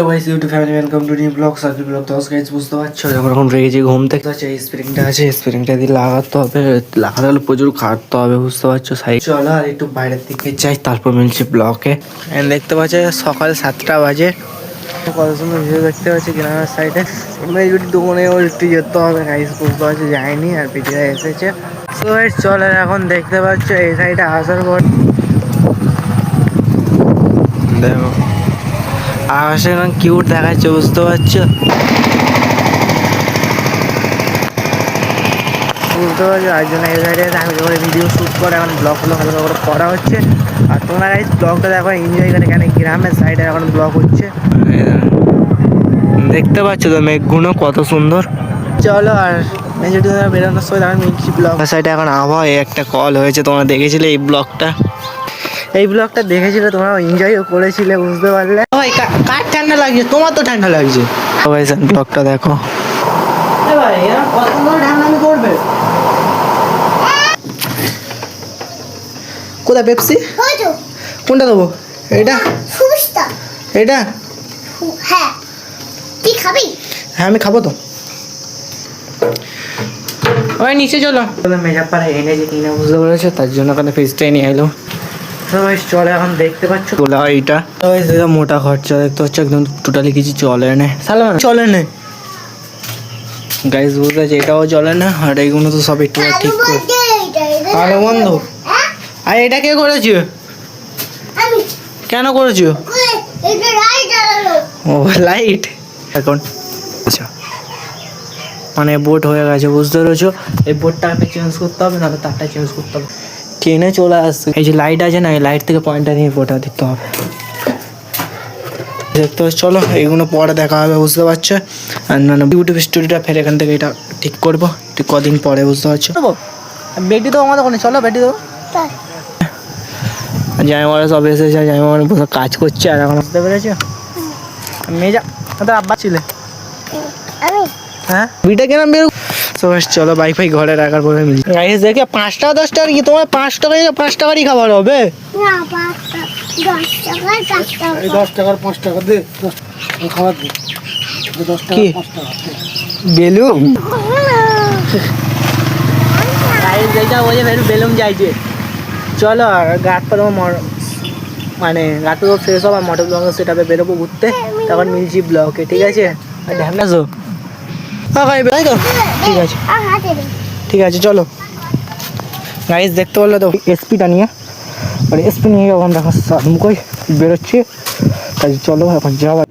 Guys YouTube family welcome to new blog circle blog. তো guys বুঝতে পারছো যখন এখন রেগেছি ঘুম থেকে আছে, এই স্প্রিংটা আছে, স্প্রিংটা দিয়ে লাগাতে হবে, লাগাতে হলে প্রচুর খাটতে হবে বুঝতে পারছো। সাইড চলো আর একটু বাইরের দিকে যাই, তারপর মিলছি ব্লকে। দেখতে পাচ্ছি সকাল 7টা বাজে, কত সুন্দর ভিডিও দেখতে পাচ্ছি গ্রামের সাইডে। দোকানে একটু যেতে হবে গাইস, বুঝতে পারছি যায়নি আর পিটিরা এসেছে। তো গাইস চলো এখন দেখতে পাচ্ছ এই সাইডে আসার পর দেখো আকাশে এখন কিউট দেখাচ্ছে বুঝতে পারছো। তার জন্য এই সাইডে আমি যখন ভিডিও শ্যুট করে এখন ব্লগগুলো হালকা করে করা হচ্ছে। আর তোমরা গাইস ব্লগটা দেখো, এনজয় করে, কেন গ্রামের সাইডে এখন ব্লগ হচ্ছে। দেখতে পাচ্ছ তো মেঘগুলো কত সুন্দর। চলো আর মেঝেটি বেরোনোর সময় আমি মিলছি ব্লগ সাইডে। এখন আবহাওয়া একটা কল হয়েছে, তোমরা দেখেছিলে এই ব্লগটা দেখেছিলে, তোমরা এনজয়ও করেছিলে বুঝতে পারলে। ভাই কার ঠান্ডা লাগছে? তোমার তো ঠান্ডা লাগছে। ভাই ব্লগটা দেখো ভাই, কত ঠান্ডা আমি করবে। কোথায় পেপসি? কোনটা দেবো? এটা এটা হ্যাঁ, তুই খাবি? হ্যাঁ আমি খাবো তো। ওই নিচে চলো, মেজাপাড়া এনেছে কিনা বুঝতে পেরেছো, তার জন্য ওখানে ফিসটাই নিয়ে এলো। সবাই চলে এখন দেখতে পাচ্ছ তোলা এইটা মোটা খরচা দেখতে পাচ্ছ, একদম টোটালি কিছু চলে না, চলে না গাইস বুঝতে পারছি, এটাও চলে না। আর এইগুলো তো সব একটু ঠিক করে আরে বন্ধু। আর এটা কে করেছো? কেন করেছো? ও লাইট এখন আচ্ছা, মানে বোট হয়ে গেছে বুঝতে পেরেছো। এই বোটটাকে চেঞ্জ করতে হবে, নাহলে তারটা চেঞ্জ করতে হবে। ট্রেনে চলে আসছে, এই যে লাইট আছে না, এই লাইট থেকে পয়েন্টটা নিয়ে বোটটা দিতে হবে দেখতে পাচ্ছ। চলো এইগুলো পরে দেখা হবে বুঝতে পারছো। আর না ইউটিউব স্টুডিওটা ফের এখান থেকে এটা ঠিক করবো ঠিক কদিন পরে বুঝতে পারছো। বেটি দেবো আমাদের ওখানে, চলো বেটি দেবো। জামাইমারা সব এসেছে, জামাইমারা বসে কাজ করছে। আর এখন বুঝতে পেরেছো মেজা তো আব্বা ছিলে হ্যাঁ বিটা কেন বের। সবাই চলো বাইফাই ঘরে রাখার পরে মিলি গাইস দেখে 5 টাকা 10 টাকা কি তোমার 5 টাকায় 5 টাকারই খাবার হবে না, 10 টাকার 5 টাকা দে, 10 খাবার দে, 10 টাকা 5 টাকা বেলুন গাইস দেখা বলে ফের বেলুন যাইছে। চলো আর গাট পর মানে গাট তো ফ্রেশ হবে, মোটর ব্লগ সেটাপে বেরোবো ঘুরতে, তখন মিলছি ব্লকে ঠিক আছে। আর ঢাকনাছো তাই তো ঠিক আছে, ঠিক আছে চলো গাইস দেখতে বললো তো এসপিটা নিয়ে, আর এসপি নিয়ে এখন দেখা মুখই বেরোচ্ছে, তাই চলো এখন যাওয়া।